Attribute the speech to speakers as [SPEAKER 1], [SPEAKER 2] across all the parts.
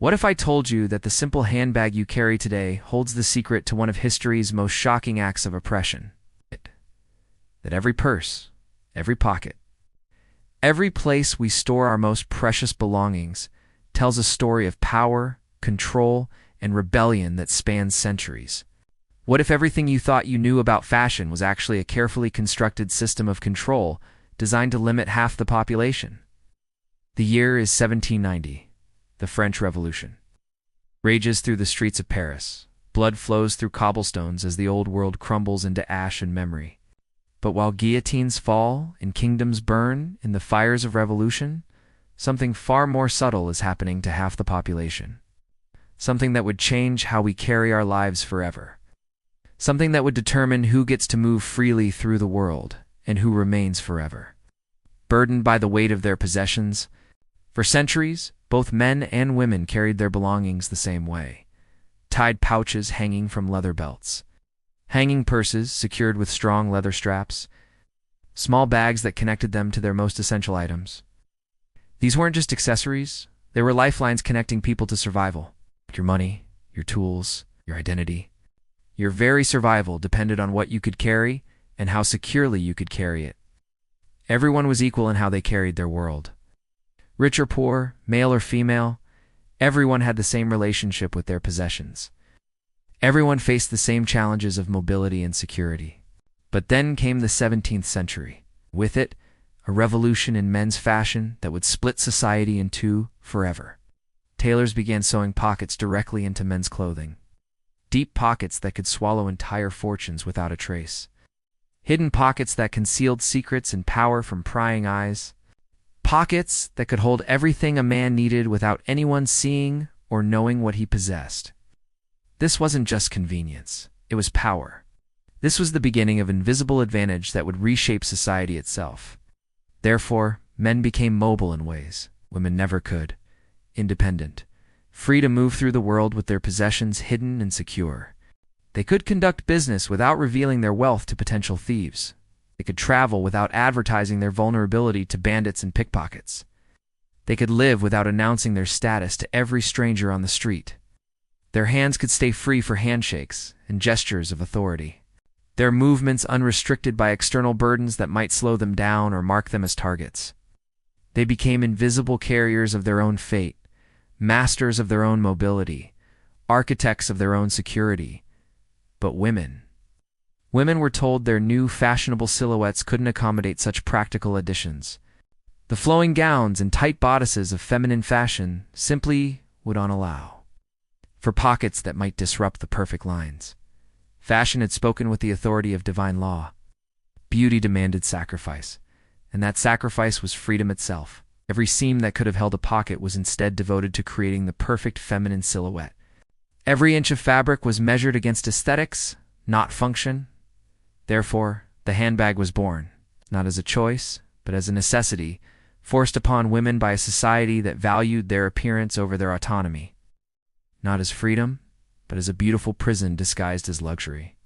[SPEAKER 1] What if I told you that the simple handbag you carry today holds the secret to one of history's most shocking acts of oppression? That every purse, every pocket, every place we store our most precious belongings tells a story of power, control, and rebellion that spans centuries. What if everything you thought you knew about fashion was actually a carefully constructed system of control designed to limit half the population? The year is 1790. The French Revolution rages through the streets of Paris. Blood flows through cobblestones as the old world crumbles into ash and memory. But while guillotines fall and kingdoms burn in the fires of revolution, something far more subtle is happening to half the population. Something that would change how we carry our lives forever. Something that would determine who gets to move freely through the world and who remains forever. Burdened by the weight of their possessions, for centuries, both men and women carried their belongings the same way. Tied pouches hanging from leather belts. Hanging purses secured with strong leather straps. Small bags that connected them to their most essential items. These weren't just accessories, they were lifelines connecting people to survival. Your money, your tools, your identity. Your very survival depended on what you could carry and how securely you could carry it. Everyone was equal in how they carried their world. Rich or poor, male or female, everyone had the same relationship with their possessions. Everyone faced the same challenges of mobility and security. But then came the 17th century. With it, a revolution in men's fashion that would split society in two forever. Tailors began sewing pockets directly into men's clothing. Deep pockets that could swallow entire fortunes without a trace. Hidden pockets that concealed secrets and power from prying eyes. Pockets that could hold everything a man needed without anyone seeing or knowing what he possessed. This wasn't just convenience, it was power. This was the beginning of invisible advantage that would reshape society itself. Therefore, men became mobile in ways women never could. Independent, free to move through the world with their possessions hidden and secure. They could conduct business without revealing their wealth to potential thieves. They could travel without advertising their vulnerability to bandits and pickpockets. They could live without announcing their status to every stranger on the street. Their hands could stay free for handshakes and gestures of authority. Their movements unrestricted by external burdens that might slow them down or mark them as targets. They became invisible carriers of their own fate, masters of their own mobility, architects of their own security. But women were told their new fashionable silhouettes couldn't accommodate such practical additions. The flowing gowns and tight bodices of feminine fashion simply would not allow. For pockets that might disrupt the perfect lines. Fashion had spoken with the authority of divine law. Beauty demanded sacrifice, and that sacrifice was freedom itself. Every seam that could have held a pocket was instead devoted to creating the perfect feminine silhouette. Every inch of fabric was measured against aesthetics, not function. Therefore, the handbag was born, not as a choice, but as a necessity, forced upon women by a society that valued their appearance over their autonomy. Not as freedom, but as a beautiful prison disguised as luxury.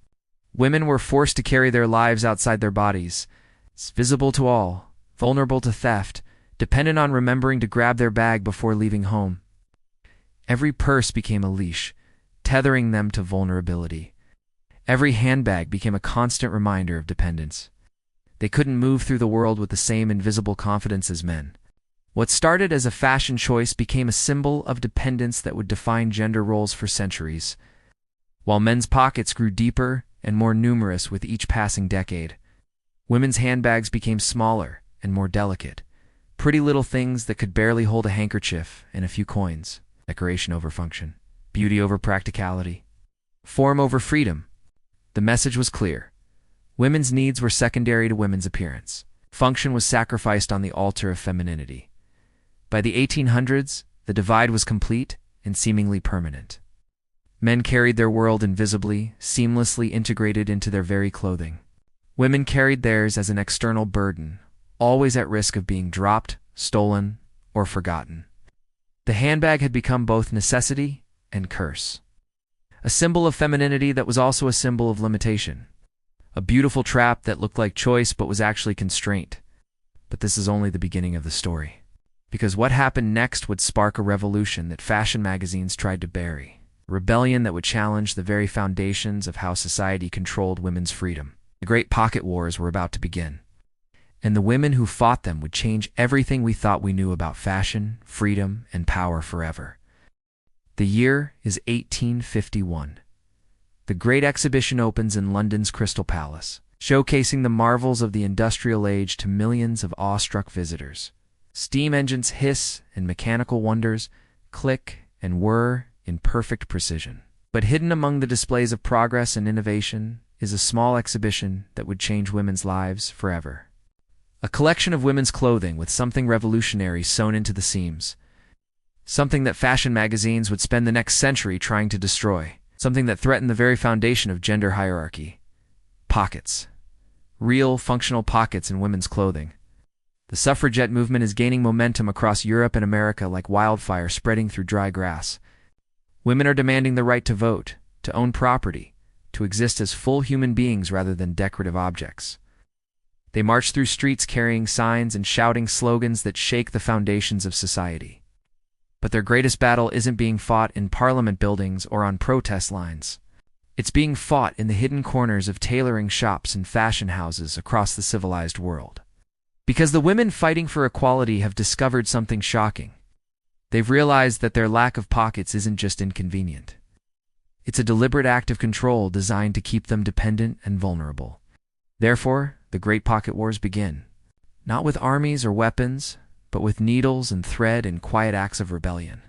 [SPEAKER 1] Women were forced to carry their lives outside their bodies, visible to all, vulnerable to theft, dependent on remembering to grab their bag before leaving home. Every purse became a leash, tethering them to vulnerability. Every handbag became a constant reminder of dependence. They couldn't move through the world with the same invisible confidence as men. What started as a fashion choice became a symbol of dependence that would define gender roles for centuries. While men's pockets grew deeper and more numerous with each passing decade, women's handbags became smaller and more delicate. Pretty little things that could barely hold a handkerchief and a few coins. Decoration over function. Beauty over practicality. Form over freedom. The message was clear. Women's needs were secondary to women's appearance. Function was sacrificed on the altar of femininity. By the 1800s, the divide was complete and seemingly permanent. Men carried their world invisibly, seamlessly integrated into their very clothing. Women carried theirs as an external burden, always at risk of being dropped, stolen, or forgotten. The handbag had become both necessity and curse. A symbol of femininity that was also a symbol of limitation. A beautiful trap that looked like choice but was actually constraint. But this is only the beginning of the story. Because what happened next would spark a revolution that fashion magazines tried to bury. A rebellion that would challenge the very foundations of how society controlled women's freedom. The great pocket wars were about to begin. And the women who fought them would change everything we thought we knew about fashion, freedom, and power forever. The year is 1851. The Great Exhibition opens in London's Crystal Palace, showcasing the marvels of the industrial age to millions of awestruck visitors. Steam engines hiss and mechanical wonders click and whir in perfect precision. But hidden among the displays of progress and innovation is a small exhibition that would change women's lives forever. A collection of women's clothing with something revolutionary sewn into the seams. Something that fashion magazines would spend the next century trying to destroy. Something that threatened the very foundation of gender hierarchy. Pockets. Real, functional pockets in women's clothing. The suffragette movement is gaining momentum across Europe and America like wildfire spreading through dry grass. Women are demanding the right to vote, to own property, to exist as full human beings rather than decorative objects. They march through streets carrying signs and shouting slogans that shake the foundations of society. But their greatest battle isn't being fought in parliament buildings or on protest lines. It's being fought in the hidden corners of tailoring shops and fashion houses across the civilized world. Because the women fighting for equality have discovered something shocking. They've realized that their lack of pockets isn't just inconvenient. It's a deliberate act of control designed to keep them dependent and vulnerable. Therefore, the Great Pocket Wars begin. Not with armies or weapons, but with needles and thread and quiet acts of rebellion.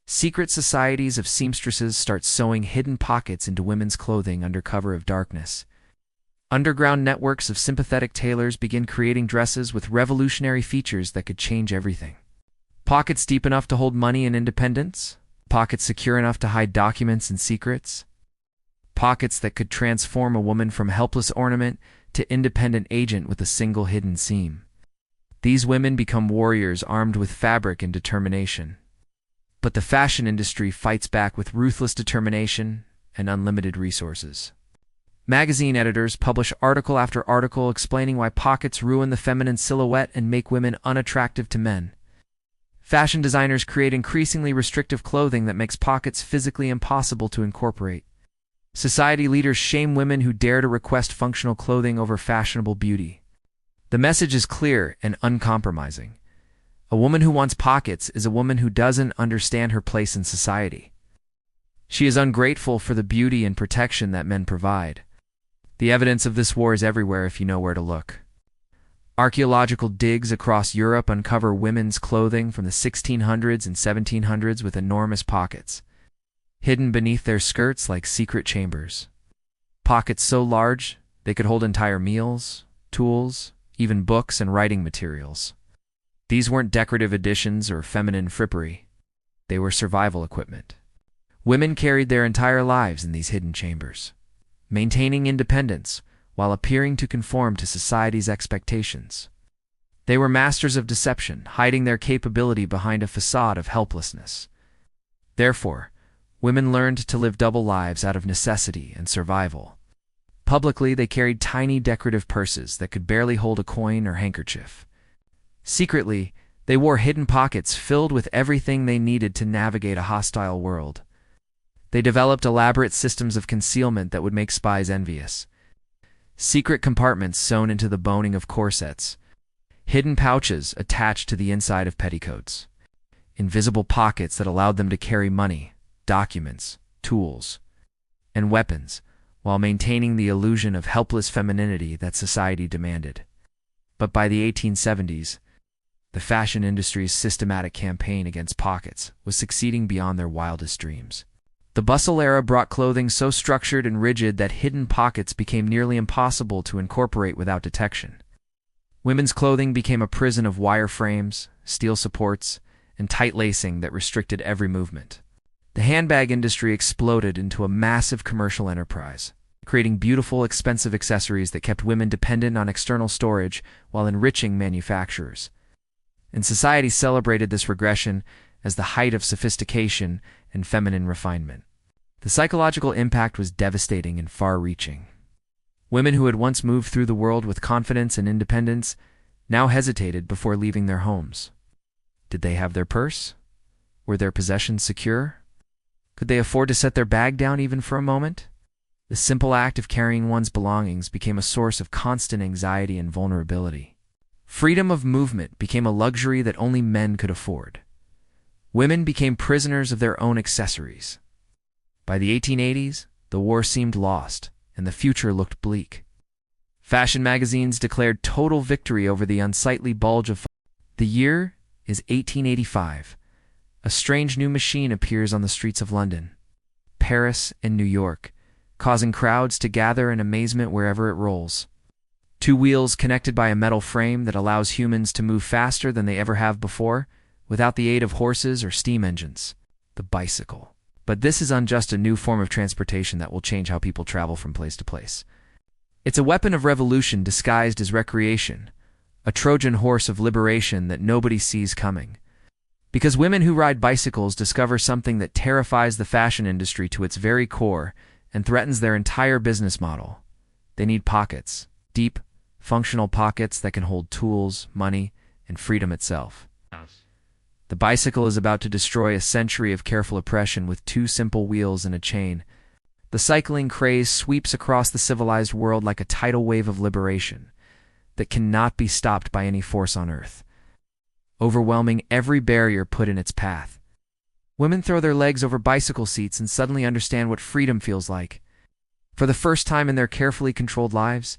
[SPEAKER 1] Secret societies of seamstresses start sewing hidden pockets into women's clothing under cover of darkness. Underground networks of sympathetic tailors begin creating dresses with revolutionary features that could change everything. Pockets deep enough to hold money and independence. Pockets secure enough to hide documents and secrets. Pockets that could transform a woman from helpless ornament to independent agent with a single hidden seam. These women become warriors armed with fabric and determination. But the fashion industry fights back with ruthless determination and unlimited resources. Magazine editors publish article after article explaining why pockets ruin the feminine silhouette and make women unattractive to men. Fashion designers create increasingly restrictive clothing that makes pockets physically impossible to incorporate. Society leaders shame women who dare to request functional clothing over fashionable beauty. The message is clear and uncompromising. A woman who wants pockets is a woman who doesn't understand her place in society. She is ungrateful for the beauty and protection that men provide. The evidence of this war is everywhere if you know where to look. Archaeological digs across Europe uncover women's clothing from the 1600s and 1700s with enormous pockets, hidden beneath their skirts like secret chambers. Pockets so large they could hold entire meals, tools, even books and writing materials. These weren't decorative additions or feminine frippery. They were survival equipment. Women carried their entire lives in these hidden chambers, maintaining independence while appearing to conform to society's expectations. They were masters of deception, hiding their capability behind a facade of helplessness. Therefore, women learned to live double lives out of necessity and survival. Publicly, they carried tiny decorative purses that could barely hold a coin or handkerchief. Secretly, they wore hidden pockets filled with everything they needed to navigate a hostile world. They developed elaborate systems of concealment that would make spies envious. Secret compartments sewn into the boning of corsets. Hidden pouches attached to the inside of petticoats. Invisible pockets that allowed them to carry money, documents, tools, and weapons, while maintaining the illusion of helpless femininity that society demanded. But by the 1870s, the fashion industry's systematic campaign against pockets was succeeding beyond their wildest dreams. The bustle era brought clothing so structured and rigid that hidden pockets became nearly impossible to incorporate without detection. Women's clothing became a prison of wire frames, steel supports, and tight lacing that restricted every movement. The handbag industry exploded into a massive commercial enterprise, creating beautiful, expensive accessories that kept women dependent on external storage while enriching manufacturers. And society celebrated this regression as the height of sophistication and feminine refinement. The psychological impact was devastating and far-reaching. Women who had once moved through the world with confidence and independence now hesitated before leaving their homes. Did they have their purse? Were their possessions secure? Could they afford to set their bag down even for a moment? The simple act of carrying one's belongings became a source of constant anxiety and vulnerability. Freedom of movement became a luxury that only men could afford. Women became prisoners of their own accessories. By the 1880s, the war seemed lost, and the future looked bleak. Fashion magazines declared total victory over the unsightly bulge of... The year is 1885. A strange new machine appears on the streets of London, Paris, and New York, causing crowds to gather in amazement wherever it rolls. Two wheels connected by a metal frame that allows humans to move faster than they ever have before, without the aid of horses or steam engines. The bicycle. But this isn't just a new form of transportation that will change how people travel from place to place. It's a weapon of revolution disguised as recreation, a Trojan horse of liberation that nobody sees coming. Because women who ride bicycles discover something that terrifies the fashion industry to its very core and threatens their entire business model. They need pockets, deep, functional pockets that can hold tools, money, and freedom itself. The bicycle is about to destroy a century of careful oppression with two simple wheels and a chain. The cycling craze sweeps across the civilized world like a tidal wave of liberation that cannot be stopped by any force on earth, overwhelming every barrier put in its path. Women throw their legs over bicycle seats and suddenly understand what freedom feels like. For the first time in their carefully controlled lives,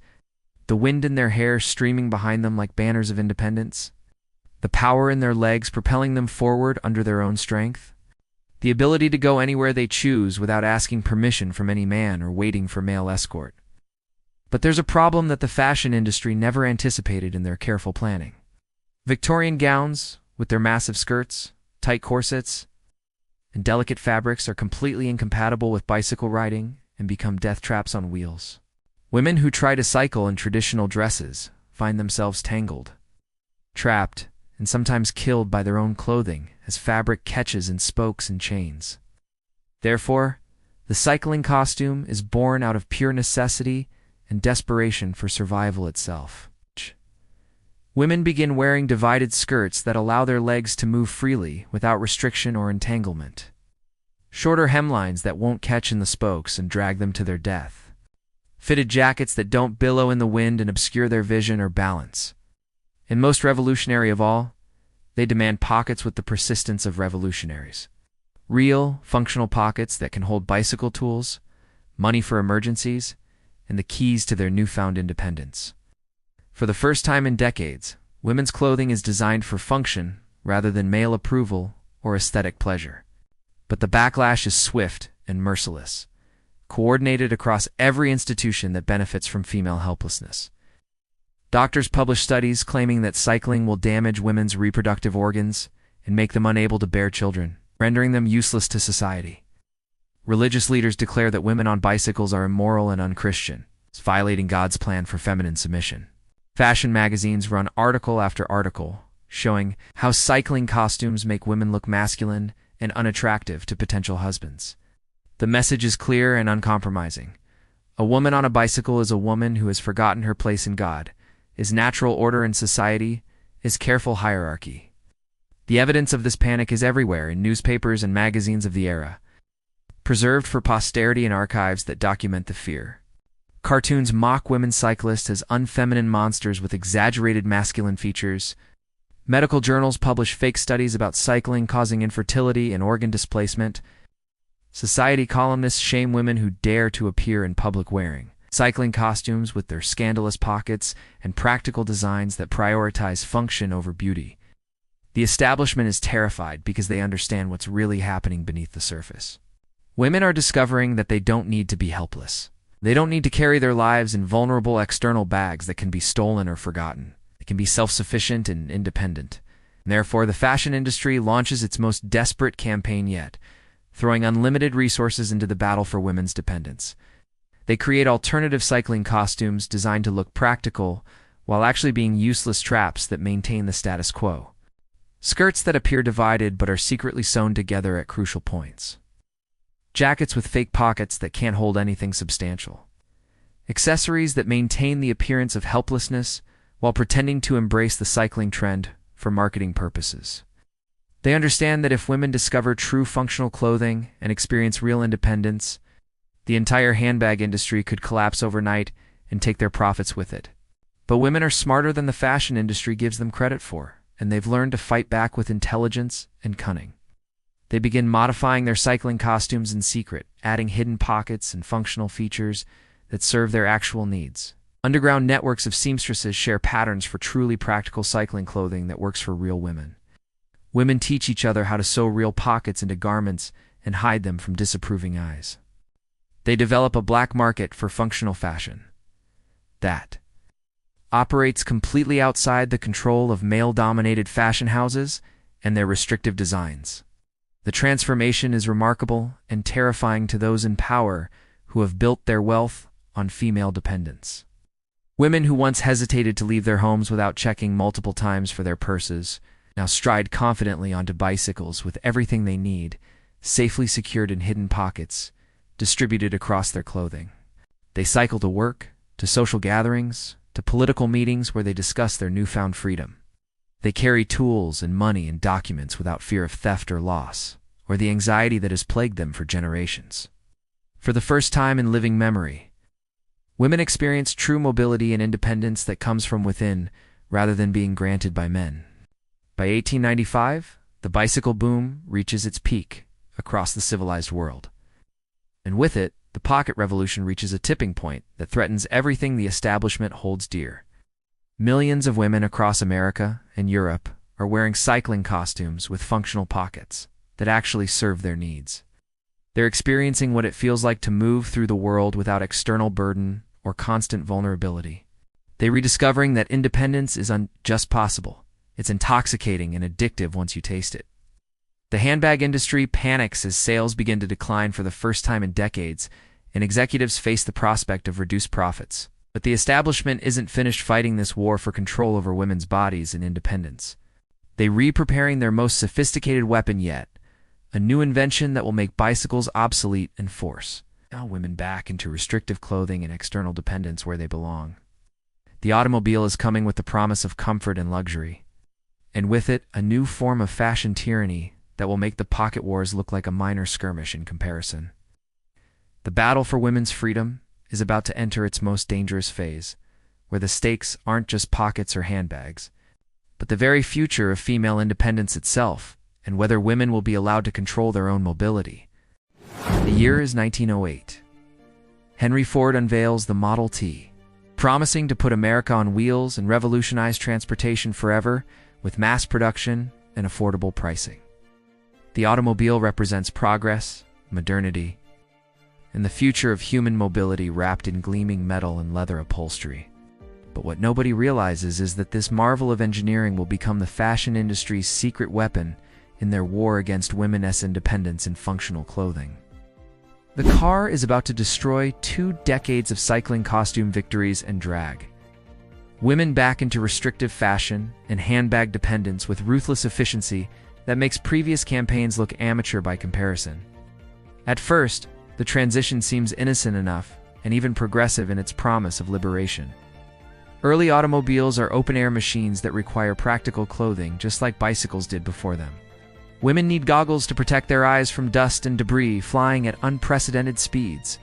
[SPEAKER 1] the wind in their hair streaming behind them like banners of independence, the power in their legs propelling them forward under their own strength, the ability to go anywhere they choose without asking permission from any man or waiting for male escort. But there's a problem that the fashion industry never anticipated in their careful planning. Victorian gowns, with their massive skirts, tight corsets, and delicate fabrics, are completely incompatible with bicycle riding and become death traps on wheels. Women who try to cycle in traditional dresses find themselves tangled, trapped, and sometimes killed by their own clothing as fabric catches in spokes and chains. Therefore, the cycling costume is born out of pure necessity and desperation for survival itself. Women begin wearing divided skirts that allow their legs to move freely without restriction or entanglement. Shorter hemlines that won't catch in the spokes and drag them to their death. Fitted jackets that don't billow in the wind and obscure their vision or balance. And most revolutionary of all, they demand pockets with the persistence of revolutionaries. Real, functional pockets that can hold bicycle tools, money for emergencies, and the keys to their newfound independence. For the first time in decades, women's clothing is designed for function rather than male approval or aesthetic pleasure. But the backlash is swift and merciless, coordinated across every institution that benefits from female helplessness. Doctors publish studies claiming that cycling will damage women's reproductive organs and make them unable to bear children, rendering them useless to society. Religious leaders declare that women on bicycles are immoral and unchristian, violating God's plan for feminine submission. Fashion magazines run article after article, showing how cycling costumes make women look masculine and unattractive to potential husbands. The message is clear and uncompromising. A woman on a bicycle is a woman who has forgotten her place in God, is natural order in society, is careful hierarchy. The evidence of this panic is everywhere in newspapers and magazines of the era, preserved for posterity in archives that document the fear. Cartoons mock women cyclists as unfeminine monsters with exaggerated masculine features. Medical journals publish fake studies about cycling causing infertility and organ displacement. Society columnists shame women who dare to appear in public wearing cycling costumes with their scandalous pockets and practical designs that prioritize function over beauty. The establishment is terrified because they understand what's really happening beneath the surface. Women are discovering that they don't need to be helpless. They don't need to carry their lives in vulnerable external bags that can be stolen or forgotten. They can be self-sufficient and independent. And therefore, the fashion industry launches its most desperate campaign yet, throwing unlimited resources into the battle for women's dependence. They create alternative cycling costumes designed to look practical, while actually being useless traps that maintain the status quo. Skirts that appear divided but are secretly sewn together at crucial points. Jackets with fake pockets that can't hold anything substantial. Accessories that maintain the appearance of helplessness while pretending to embrace the cycling trend for marketing purposes. They understand that if women discover true functional clothing and experience real independence, the entire handbag industry could collapse overnight and take their profits with it. But women are smarter than the fashion industry gives them credit for, and they've learned to fight back with intelligence and cunning. They begin modifying their cycling costumes in secret, adding hidden pockets and functional features that serve their actual needs. Underground networks of seamstresses share patterns for truly practical cycling clothing that works for real women. Women teach each other how to sew real pockets into garments and hide them from disapproving eyes. They develop a black market for functional fashion that operates completely outside the control of male-dominated fashion houses and their restrictive designs. The transformation is remarkable and terrifying to those in power who have built their wealth on female dependence. Women who once hesitated to leave their homes without checking multiple times for their purses now stride confidently onto bicycles with everything they need, safely secured in hidden pockets, distributed across their clothing. They cycle to work, to social gatherings, to political meetings where they discuss their newfound freedom. They carry tools and money and documents without fear of theft or loss, or the anxiety that has plagued them for generations. For the first time in living memory, women experience true mobility and independence that comes from within rather than being granted by men. By 1895, the bicycle boom reaches its peak across the civilized world. And with it, the pocket revolution reaches a tipping point that threatens everything the establishment holds dear. Millions of women across America and Europe are wearing cycling costumes with functional pockets that actually serve their needs. They're experiencing what it feels like to move through the world without external burden or constant vulnerability. They're rediscovering that independence is just possible. It's intoxicating and addictive once you taste it. The handbag industry panics as sales begin to decline for the first time in decades, and executives face the prospect of reduced profits. But the establishment isn't finished fighting this war for control over women's bodies and independence. They're re-preparing their most sophisticated weapon yet, a new invention that will make bicycles obsolete and force women back into restrictive clothing and external dependence where they belong. The automobile is coming with the promise of comfort and luxury, and with it, a new form of fashion tyranny that will make the pocket wars look like a minor skirmish in comparison. The battle for women's freedom is about to enter its most dangerous phase, where the stakes aren't just pockets or handbags, but the very future of female independence itself, and whether women will be allowed to control their own mobility. The year is 1908. Henry Ford unveils the Model T, promising to put America on wheels and revolutionize transportation forever with mass production and affordable pricing. The automobile represents progress, modernity, and the future of human mobility wrapped in gleaming metal and leather upholstery. But what nobody realizes is that this marvel of engineering will become the fashion industry's secret weapon in their war against women's independence in functional clothing. The car is about to destroy 2 decades of cycling costume victories and drag women back into restrictive fashion and handbag dependence with ruthless efficiency that makes previous campaigns look amateur by comparison. At first, the transition seems innocent enough and even progressive in its promise of liberation. Early automobiles are open-air machines that require practical clothing just like bicycles did before them. Women need goggles to protect their eyes from dust and debris flying at unprecedented speeds,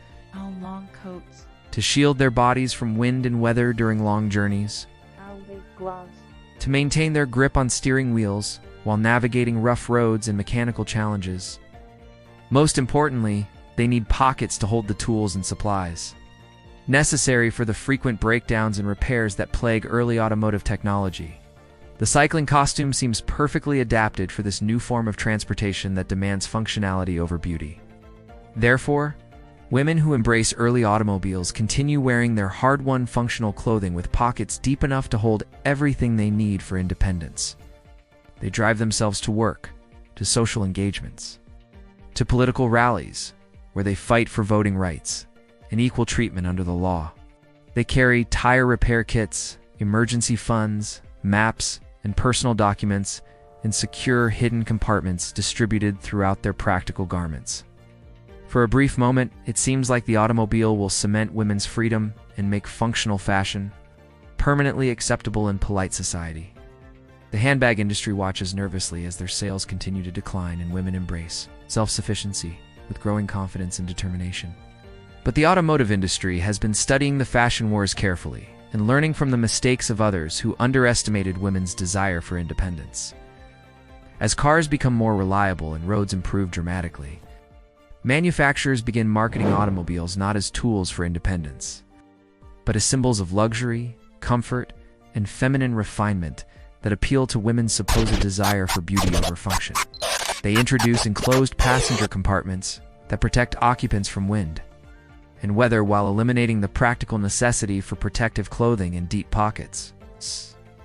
[SPEAKER 2] long coats
[SPEAKER 1] to shield their bodies from wind and weather during long journeys,
[SPEAKER 2] big gloves,
[SPEAKER 1] to maintain their grip on steering wheels while navigating rough roads and mechanical challenges. Most importantly, they need pockets to hold the tools and supplies necessary for the frequent breakdowns and repairs that plague early automotive technology. The cycling costume seems perfectly adapted for this new form of transportation that demands functionality over beauty. Therefore, women who embrace early automobiles continue wearing their hard-won functional clothing with pockets deep enough to hold everything they need for independence. They drive themselves to work, to social engagements, to political rallies, where they fight for voting rights and equal treatment under the law. They carry tire repair kits, emergency funds, maps, and personal documents in secure hidden compartments distributed throughout their practical garments. For a brief moment, it seems like the automobile will cement women's freedom and make functional fashion permanently acceptable in polite society. The handbag industry watches nervously as their sales continue to decline and women embrace self-sufficiency with growing confidence and determination. But the automotive industry has been studying the fashion wars carefully and learning from the mistakes of others who underestimated women's desire for independence. As cars become more reliable and roads improve dramatically, manufacturers begin marketing automobiles not as tools for independence, but as symbols of luxury, comfort, and feminine refinement that appeal to women's supposed desire for beauty over function. They introduce enclosed passenger compartments that protect occupants from wind and weather while eliminating the practical necessity for protective clothing and deep pockets.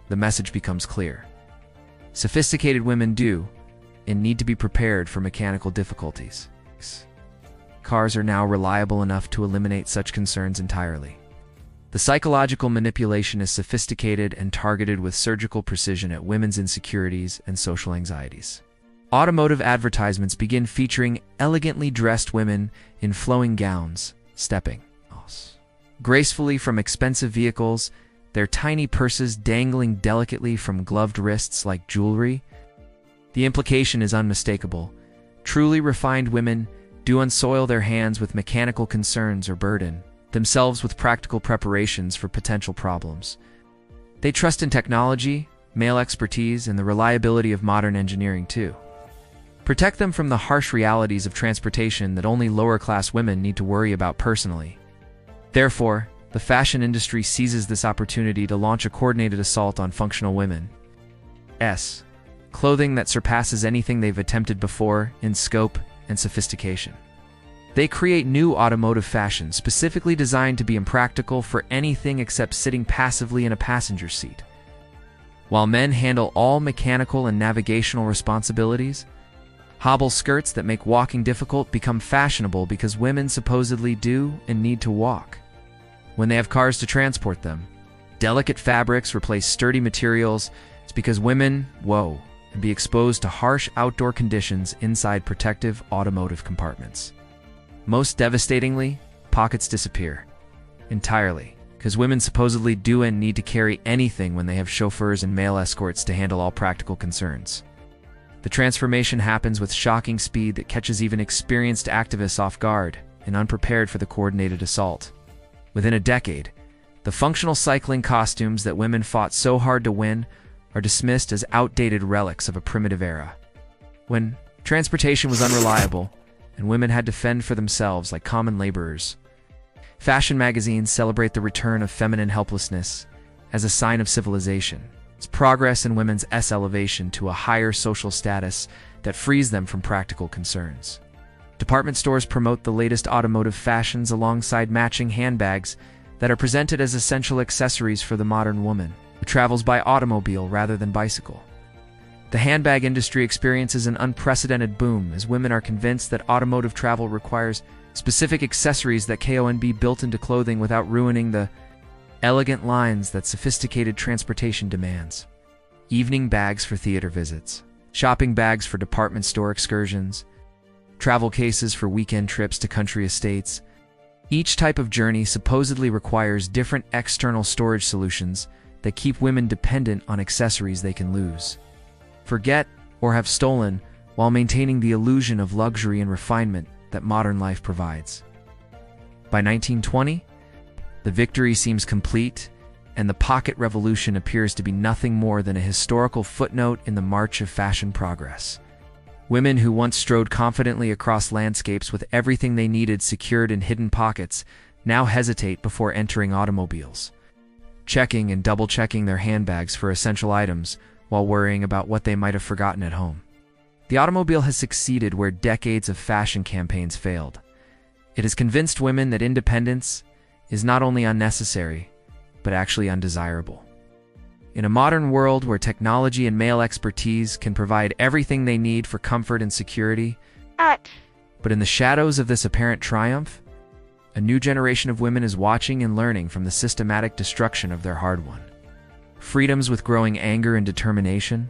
[SPEAKER 1] The message becomes clear. Sophisticated women do and need to be prepared for mechanical difficulties. Cars are now reliable enough to eliminate such concerns entirely. The psychological manipulation is sophisticated and targeted with surgical precision at women's insecurities and social anxieties. Automotive advertisements begin featuring elegantly dressed women in flowing gowns, stepping gracefully from expensive vehicles, their tiny purses dangling delicately from gloved wrists like jewelry. The implication is unmistakable. Truly refined women do unsoil their hands with mechanical concerns or burden themselves with practical preparations for potential problems. They trust in technology, male expertise, and the reliability of modern engineering too. Protect them from the harsh realities of transportation that only lower-class women need to worry about personally. Therefore, the fashion industry seizes this opportunity to launch a coordinated assault on functional women. Clothing that surpasses anything they've attempted before in scope and sophistication. They create new automotive fashion specifically designed to be impractical for anything except sitting passively in a passenger seat. While men handle all mechanical and navigational responsibilities, hobble skirts that make walking difficult become fashionable because women supposedly do and need to walk. When they have cars to transport them, delicate fabrics replace sturdy materials. It's because women, and be exposed to harsh outdoor conditions inside protective automotive compartments. Most devastatingly, pockets disappear entirely, because women supposedly do and need to carry anything when they have chauffeurs and male escorts to handle all practical concerns. The transformation happens with shocking speed that catches even experienced activists off guard and unprepared for the coordinated assault. Within a decade, the functional cycling costumes that women fought so hard to win are dismissed as outdated relics of a primitive era, when transportation was unreliable and women had to fend for themselves like common laborers. Fashion magazines celebrate the return of feminine helplessness as a sign of civilization. It's progress in women's elevation to a higher social status that frees them from practical concerns. Department stores promote the latest automotive fashions alongside matching handbags that are presented as essential accessories for the modern woman who travels by automobile rather than bicycle. The handbag industry experiences an unprecedented boom as women are convinced that automotive travel requires specific accessories that can be built into clothing without ruining the elegant lines that sophisticated transportation demands. Evening bags for theater visits, shopping bags for department store excursions, travel cases for weekend trips to country estates. Each type of journey supposedly requires different external storage solutions that keep women dependent on accessories they can lose, forget, or have stolen, while maintaining the illusion of luxury and refinement that modern life provides. By 1920, the victory seems complete, and the pocket revolution appears to be nothing more than a historical footnote in the march of fashion progress. Women who once strode confidently across landscapes with everything they needed secured in hidden pockets now hesitate before entering automobiles, checking and double-checking their handbags for essential items while worrying about what they might have forgotten at home. The automobile has succeeded where decades of fashion campaigns failed. It has convinced women that independence is not only unnecessary, but actually undesirable. In a modern world where technology and male expertise can provide everything they need for comfort and security, but in the shadows of this apparent triumph, a new generation of women is watching and learning from the systematic destruction of their hard-won freedoms. With growing anger and determination,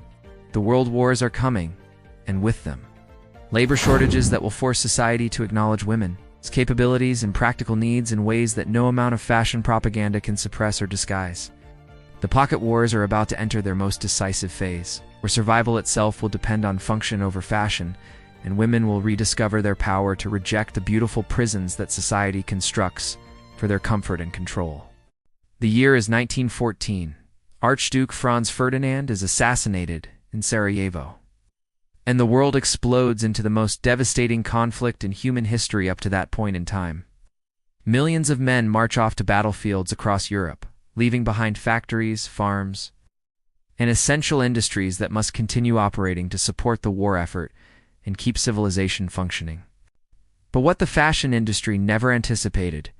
[SPEAKER 1] the world wars are coming, and with them, labor shortages that will force society to acknowledge women's capabilities and practical needs in ways that no amount of fashion propaganda can suppress or disguise. The pocket wars are about to enter their most decisive phase, where survival itself will depend on function over fashion, and women will rediscover their power to reject the beautiful prisons that society constructs for their comfort and control. The year is 1914. Archduke Franz Ferdinand is assassinated in Sarajevo, and the world explodes into the most devastating conflict in human history up to that point in time. Millions of men march off to battlefields across Europe, leaving behind factories, farms, and essential industries that must continue operating to support the war effort and keep civilization functioning. But what the fashion industry never anticipated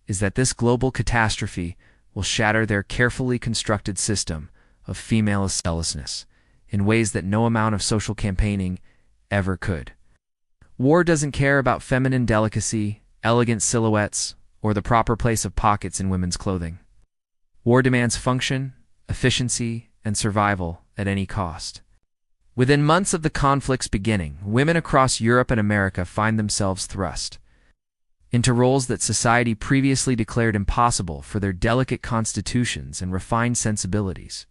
[SPEAKER 1] is that this global catastrophe will shatter their carefully constructed system of female zealousness in ways that no amount of social campaigning ever could. War doesn't care about feminine delicacy, elegant silhouettes, or the proper place of pockets in women's clothing. War demands function, efficiency, and survival at any cost. Within months of the conflict's beginning, women across Europe and America find themselves thrust into roles that society previously declared impossible for their delicate constitutions and refined sensibilities.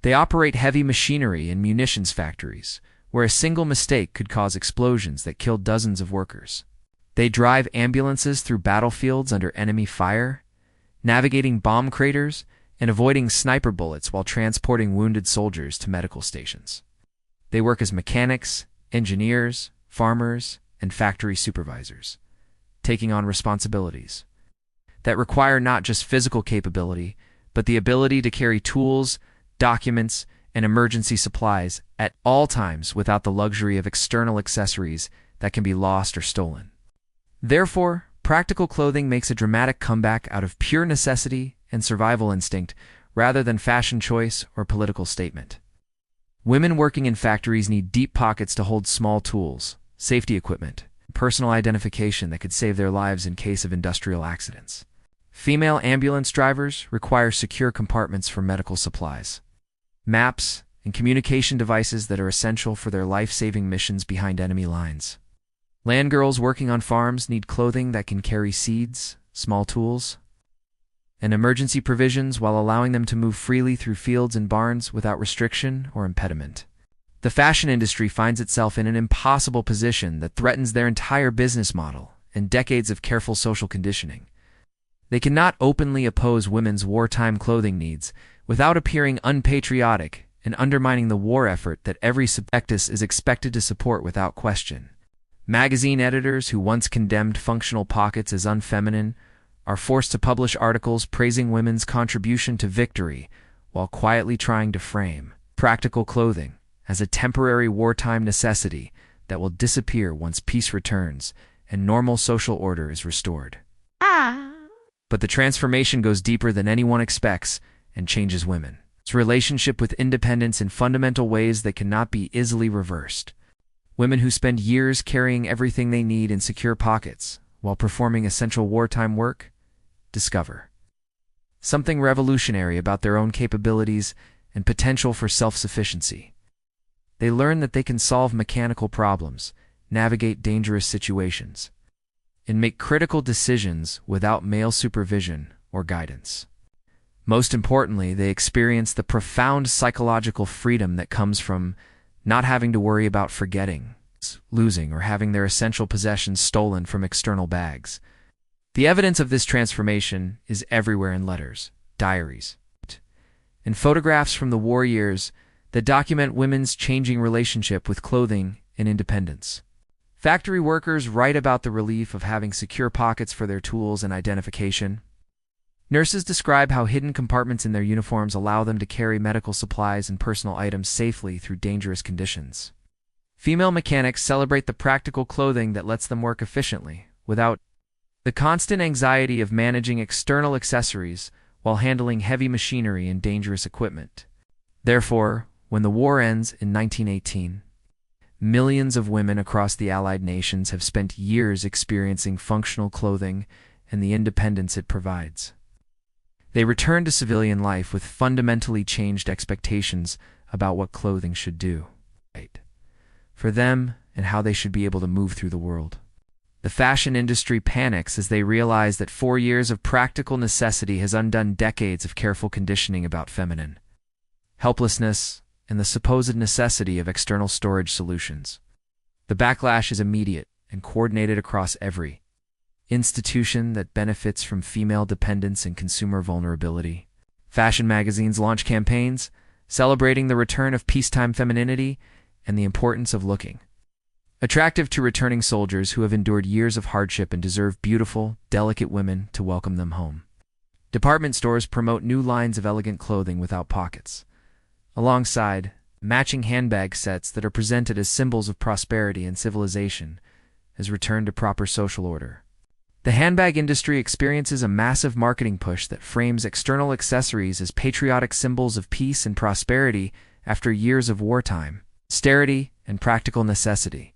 [SPEAKER 1] They operate heavy machinery in munitions factories, where a single mistake could cause explosions that killed dozens of workers. They drive ambulances through battlefields under enemy fire, navigating bomb craters and avoiding sniper bullets while transporting wounded soldiers to medical stations. They work as mechanics, engineers, farmers, and factory supervisors, taking on responsibilities that require not just physical capability, but the ability to carry tools, documents, and emergency supplies at all times without the luxury of external accessories that can be lost or stolen. Therefore, practical clothing makes a dramatic comeback out of pure necessity and survival instinct rather than fashion choice or political statement. Women working in factories need deep pockets to hold small tools, safety equipment, personal identification that could save their lives in case of industrial accidents. Female ambulance drivers require secure compartments for medical supplies, maps, and communication devices that are essential for their life-saving missions behind enemy lines. Land girls working on farms need clothing that can carry seeds, small tools, and emergency provisions while allowing them to move freely through fields and barns without restriction or impediment. The fashion industry finds itself in an impossible position that threatens their entire business model and decades of careful social conditioning. They cannot openly oppose women's wartime clothing needs without appearing unpatriotic and undermining the war effort that every subjectus is expected to support without question. Magazine editors who once condemned functional pockets as unfeminine are forced to publish articles praising women's contribution to victory while quietly trying to frame practical clothing as a temporary wartime necessity that will disappear once peace returns and normal social order is restored. But the transformation goes deeper than anyone expects and changes women's relationship with independence in fundamental ways that cannot be easily reversed. Women who spend years carrying everything they need in secure pockets while performing essential wartime work discover something revolutionary about their own capabilities and potential for self-sufficiency. They learn that they can solve mechanical problems, navigate dangerous situations, and make critical decisions without male supervision or guidance. Most importantly, they experience the profound psychological freedom that comes from not having to worry about forgetting, losing, or having their essential possessions stolen from external bags. The evidence of this transformation is everywhere in letters, diaries, and photographs from the war years that document women's changing relationship with clothing and independence. Factory workers write about the relief of having secure pockets for their tools and identification. Nurses describe how hidden compartments in their uniforms allow them to carry medical supplies and personal items safely through dangerous conditions. Female mechanics celebrate the practical clothing that lets them work efficiently, without the constant anxiety of managing external accessories while handling heavy machinery and dangerous equipment. Therefore, when the war ends in 1918, millions of women across the Allied nations have spent years experiencing functional clothing and the independence it provides. They return to civilian life with fundamentally changed expectations about what clothing should do for them and how they should be able to move through the world. The fashion industry panics as they realize that 4 years of practical necessity has undone decades of careful conditioning about feminine helplessness and the supposed necessity of external storage solutions. The backlash is immediate and coordinated across every institution that benefits from female dependence and consumer vulnerability. Fashion magazines launch campaigns celebrating the return of peacetime femininity and the importance of looking attractive to returning soldiers who have endured years of hardship and deserve beautiful, delicate women to welcome them home. Department stores promote new lines of elegant clothing without pockets, alongside matching handbag sets that are presented as symbols of prosperity and civilization as return to proper social order. The handbag industry experiences a massive marketing push that frames external accessories as patriotic symbols of peace and prosperity after years of wartime, austerity, and practical necessity.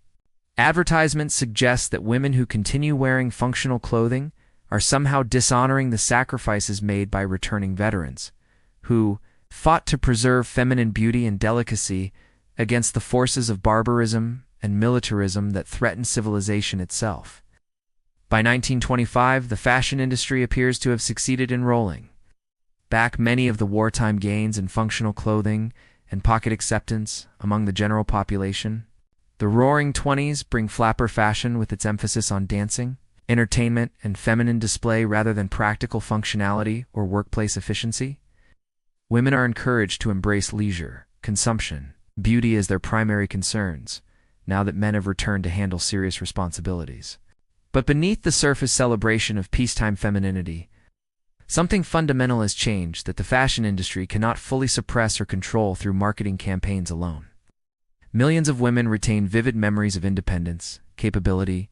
[SPEAKER 1] Advertisements suggest that women who continue wearing functional clothing are somehow dishonoring the sacrifices made by returning veterans, who fought to preserve feminine beauty and delicacy against the forces of barbarism and militarism that threaten civilization itself. By 1925, the fashion industry appears to have succeeded in rolling back many of the wartime gains in functional clothing and pocket acceptance among the general population. The Roaring '20s bring flapper fashion with its emphasis on dancing, entertainment, and feminine display rather than practical functionality or workplace efficiency. Women are encouraged to embrace leisure, consumption, beauty as their primary concerns, now that men have returned to handle serious responsibilities. But beneath the surface celebration of peacetime femininity, something fundamental has changed that the fashion industry cannot fully suppress or control through marketing campaigns alone. Millions of women retain vivid memories of independence, capability,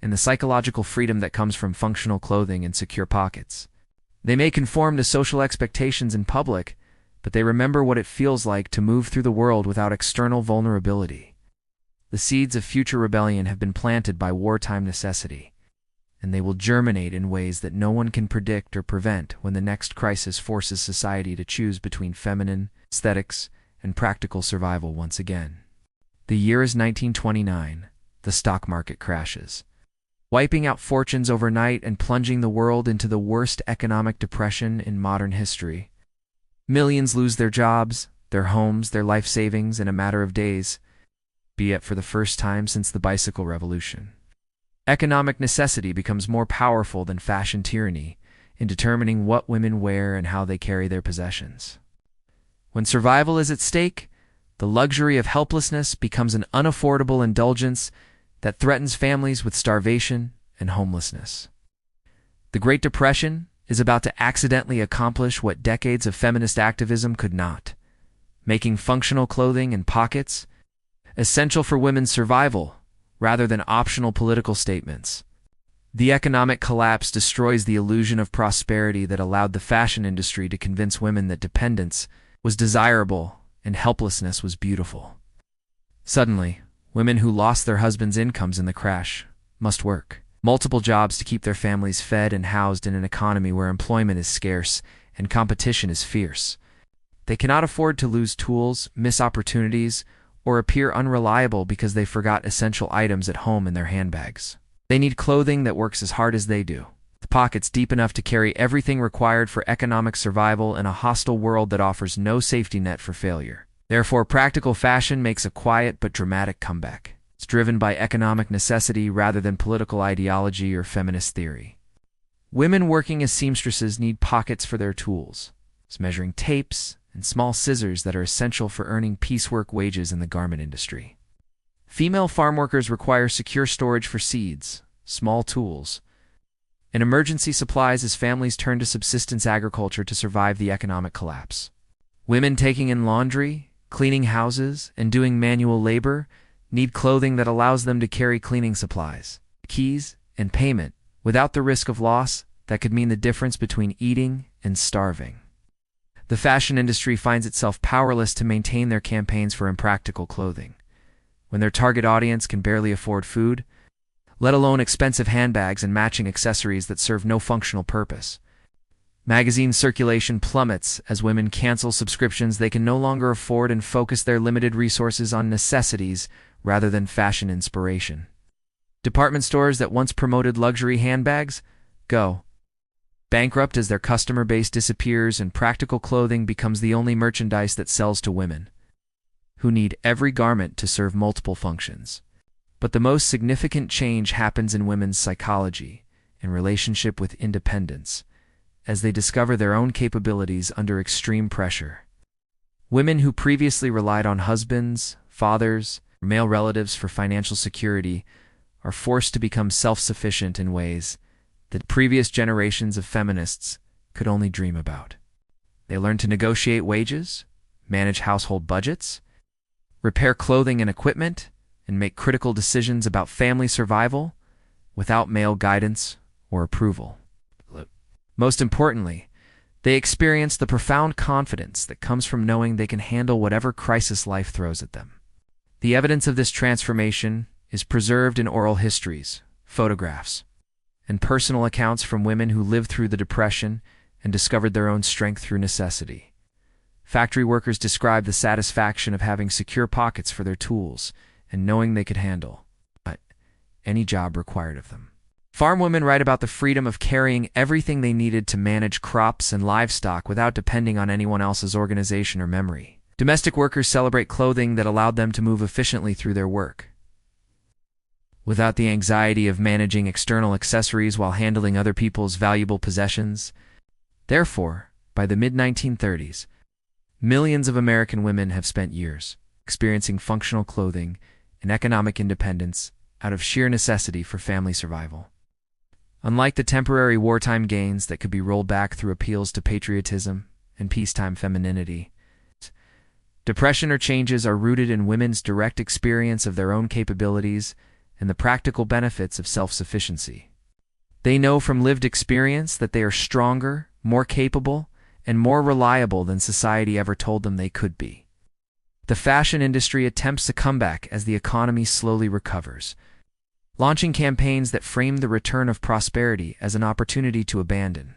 [SPEAKER 1] and the psychological freedom that comes from functional clothing and secure pockets. They may conform to social expectations in public, but they remember what it feels like to move through the world without external vulnerability. The seeds of future rebellion have been planted by wartime necessity, and they will germinate in ways that no one can predict or prevent when the next crisis forces society to choose between feminine aesthetics and practical survival once again. The year is 1929. The stock market crashes, wiping out fortunes overnight and plunging the world into the worst economic depression in modern history. Millions lose their jobs, their homes, their life savings in a matter of days, be it for the first time since the bicycle revolution. Economic necessity becomes more powerful than fashion tyranny in determining what women wear and how they carry their possessions. When survival is at stake, the luxury of helplessness becomes an unaffordable indulgence that threatens families with starvation and homelessness. The Great Depression is about to accidentally accomplish what decades of feminist activism could not, making functional clothing and pockets essential for women's survival rather than optional political statements. The economic collapse destroys the illusion of prosperity that allowed the fashion industry to convince women that dependence was desirable and helplessness was beautiful. Suddenly, women who lost their husbands' incomes in the crash must work multiple jobs to keep their families fed and housed in an economy where employment is scarce and competition is fierce. They cannot afford to lose tools, miss opportunities, or appear unreliable because they forgot essential items at home in their handbags. They need clothing that works as hard as they do, the pockets deep enough to carry everything required for economic survival in a hostile world that offers no safety net for failure. Therefore, practical fashion makes a quiet but dramatic comeback. It's driven by economic necessity rather than political ideology or feminist theory. Women working as seamstresses need pockets for their tools, measuring tapes and small scissors that are essential for earning piecework wages in the garment industry. Female farm workers require secure storage for seeds, small tools, and emergency supplies as families turn to subsistence agriculture to survive the economic collapse. Women taking in laundry, cleaning houses, and doing manual labor need clothing that allows them to carry cleaning supplies, keys, and payment without the risk of loss that could mean the difference between eating and starving. The fashion industry finds itself powerless to maintain their campaigns for impractical clothing, when their target audience can barely afford food, let alone expensive handbags and matching accessories that serve no functional purpose. Magazine circulation plummets as women cancel subscriptions they can no longer afford and focus their limited resources on necessities rather than fashion inspiration. Department stores that once promoted luxury handbags go bankrupt as their customer base disappears and practical clothing becomes the only merchandise that sells to women, who need every garment to serve multiple functions. But the most significant change happens in women's psychology and relationship with independence, as they discover their own capabilities under extreme pressure. Women who previously relied on husbands, fathers, or male relatives for financial security are forced to become self-sufficient in ways that previous generations of feminists could only dream about. They learn to negotiate wages, manage household budgets, repair clothing and equipment, and make critical decisions about family survival without male guidance or approval. Most importantly, they experience the profound confidence that comes from knowing they can handle whatever crisis life throws at them. The evidence of this transformation is preserved in oral histories, photographs, and personal accounts from women who lived through the Depression and discovered their own strength through necessity. Factory workers describe the satisfaction of having secure pockets for their tools and knowing they could handle any job required of them. Farm women write about the freedom of carrying everything they needed to manage crops and livestock without depending on anyone else's organization or memory. Domestic workers celebrate clothing that allowed them to move efficiently through their work, without the anxiety of managing external accessories while handling other people's valuable possessions. Therefore, by the mid-1930s, millions of American women have spent years experiencing functional clothing and economic independence out of sheer necessity for family survival. Unlike the temporary wartime gains that could be rolled back through appeals to patriotism and peacetime femininity, depression or changes are rooted in women's direct experience of their own capabilities and the practical benefits of self-sufficiency. They know from lived experience that they are stronger, more capable, and more reliable than society ever told them they could be. The fashion industry attempts a comeback as the economy slowly recovers, launching campaigns that frame the return of prosperity as an opportunity to abandon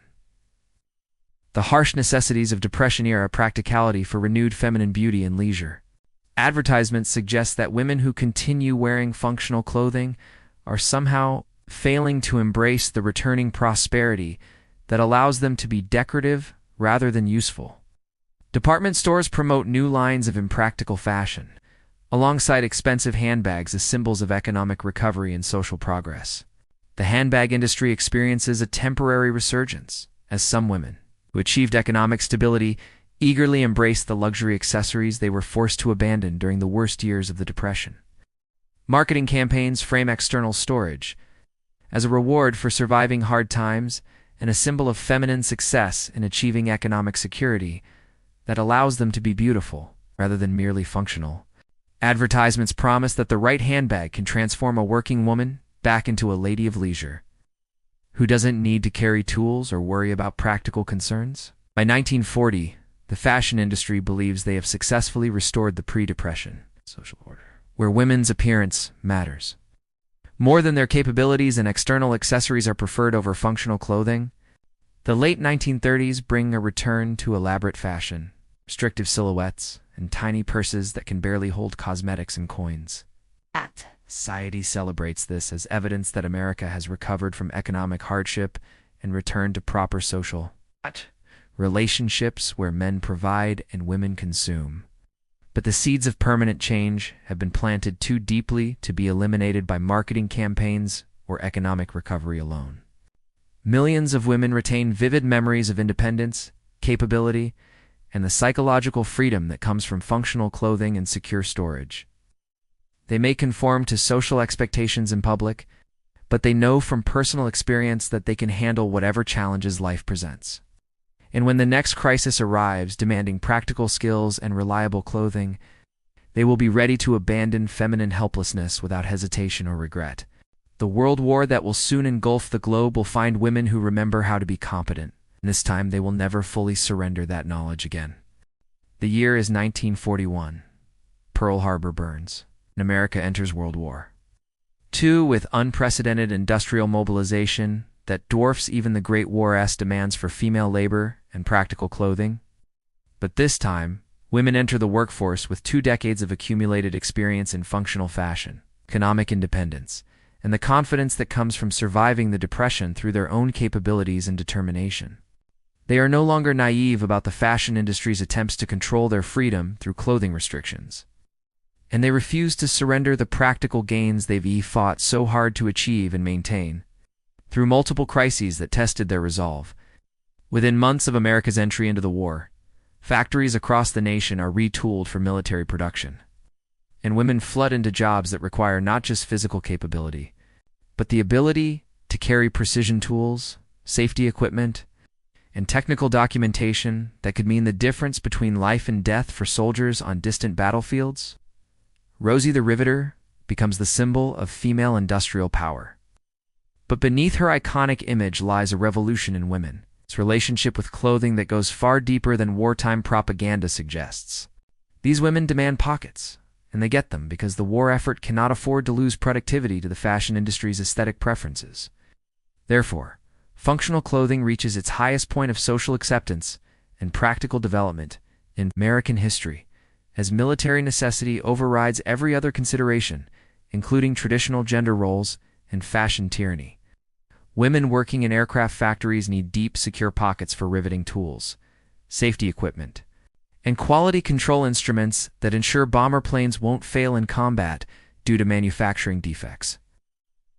[SPEAKER 1] the harsh necessities of Depression-era practicality for renewed feminine beauty and leisure. Advertisements suggest that women who continue wearing functional clothing are somehow failing to embrace the returning prosperity that allows them to be decorative rather than useful. Department stores promote new lines of impractical fashion, alongside expensive handbags as symbols of economic recovery and social progress. The handbag industry experiences a temporary resurgence, as some women, who achieved economic stability, eagerly embraced the luxury accessories they were forced to abandon during the worst years of the Depression. Marketing campaigns frame external storage as a reward for surviving hard times and a symbol of feminine success in achieving economic security that allows them to be beautiful rather than merely functional. Advertisements promise that the right handbag can transform a working woman back into a lady of leisure, who doesn't need to carry tools or worry about practical concerns. By 1940, the fashion industry believes they have successfully restored the pre-Depression social order, where women's appearance matters more than their capabilities and external accessories are preferred over functional clothing. The late 1930s bring a return to elaborate fashion, restrictive silhouettes, and tiny purses that can barely hold cosmetics and coins. Society celebrates this as evidence that America has recovered from economic hardship and returned to proper social relationships where men provide and women consume. But the seeds of permanent change have been planted too deeply to be eliminated by marketing campaigns or economic recovery alone. Millions of women retain vivid memories of independence, capability, and the psychological freedom that comes from functional clothing and secure storage. They may conform to social expectations in public, but they know from personal experience that they can handle whatever challenges life presents. And when the next crisis arrives demanding practical skills and reliable clothing, they will be ready to abandon feminine helplessness without hesitation or regret. The world war that will soon engulf the globe will find women who remember how to be competent, and this time they will never fully surrender that knowledge again. The year is 1941. Pearl Harbor burns, and America enters World War II with unprecedented industrial mobilization that dwarfs even the Great War-esque demands for female labor and practical clothing. But this time, women enter the workforce with 2 decades of accumulated experience in functional fashion, economic independence, and the confidence that comes from surviving the depression through their own capabilities and determination. They are no longer naive about the fashion industry's attempts to control their freedom through clothing restrictions. And they refuse to surrender the practical gains they've fought so hard to achieve and maintain. Through multiple crises that tested their resolve. Within months of America's entry into the war, factories across the nation are retooled for military production. And women flood into jobs that require not just physical capability, but the ability to carry precision tools, safety equipment, and technical documentation that could mean the difference between life and death for soldiers on distant battlefields. Rosie the Riveter becomes the symbol of female industrial power. But beneath her iconic image lies a revolution in women, its relationship with clothing that goes far deeper than wartime propaganda suggests. These women demand pockets, and they get them because the war effort cannot afford to lose productivity to the fashion industry's aesthetic preferences. Therefore, functional clothing reaches its highest point of social acceptance and practical development in American history, as military necessity overrides every other consideration, including traditional gender roles and fashion tyranny. Women working in aircraft factories need deep, secure pockets for riveting tools, safety equipment, and quality control instruments that ensure bomber planes won't fail in combat due to manufacturing defects.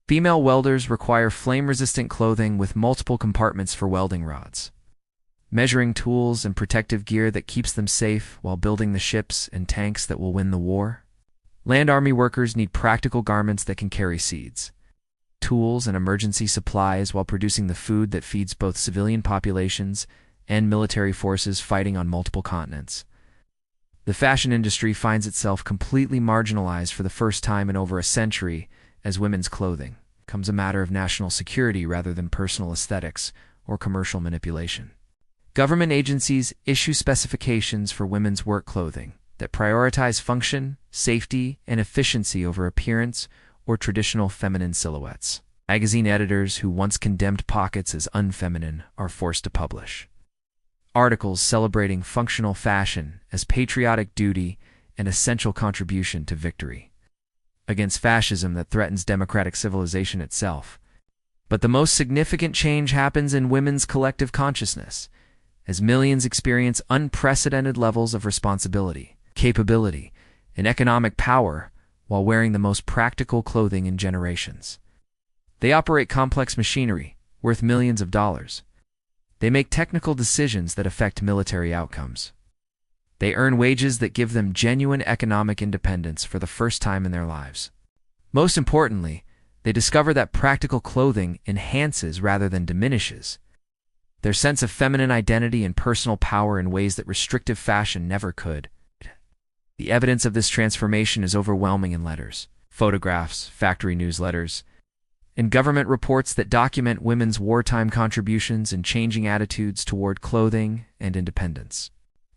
[SPEAKER 1] Female welders require flame-resistant clothing with multiple compartments for welding rods, measuring tools, and protective gear that keeps them safe while building the ships and tanks that will win the war. Land army workers need practical garments that can carry seeds, tools, and emergency supplies while producing the food that feeds both civilian populations and military forces fighting on multiple continents. The fashion industry finds itself completely marginalized for the first time in over a century as women's clothing becomes a matter of national security rather than personal aesthetics or commercial manipulation. Government agencies issue specifications for women's work clothing that prioritize function, safety, and efficiency over appearance or traditional feminine silhouettes. Magazine editors who once condemned pockets as unfeminine are forced to publish articles celebrating functional fashion as patriotic duty and essential contribution to victory against fascism that threatens democratic civilization itself. But the most significant change happens in women's collective consciousness, as millions experience unprecedented levels of responsibility, capability, and economic power while wearing the most practical clothing in generations. They operate complex machinery, worth millions of dollars. They make technical decisions that affect military outcomes. They earn wages that give them genuine economic independence for the first time in their lives. Most importantly, they discover that practical clothing enhances rather than diminishes their sense of feminine identity and personal power in ways that restrictive fashion never could. The evidence of this transformation is overwhelming in letters, photographs, factory newsletters, and government reports that document women's wartime contributions and changing attitudes toward clothing and independence.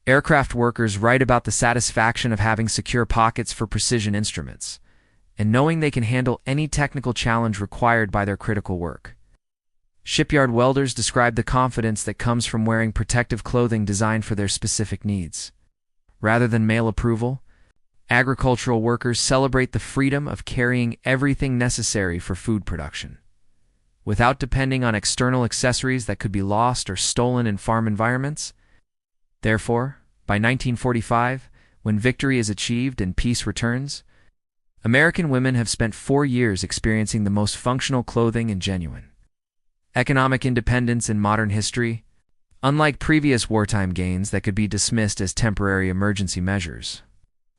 [SPEAKER 1] Aircraft workers write about the satisfaction of having secure pockets for precision instruments, and knowing they can handle any technical challenge required by their critical work. Shipyard welders describe the confidence that comes from wearing protective clothing designed for their specific needs. Rather than male approval, agricultural workers celebrate the freedom of carrying everything necessary for food production, without depending on external accessories that could be lost or stolen in farm environments. Therefore, by 1945, when victory is achieved and peace returns, American women have spent 4 years experiencing the most functional clothing and genuine economic independence in modern history, unlike previous wartime gains that could be dismissed as temporary emergency measures.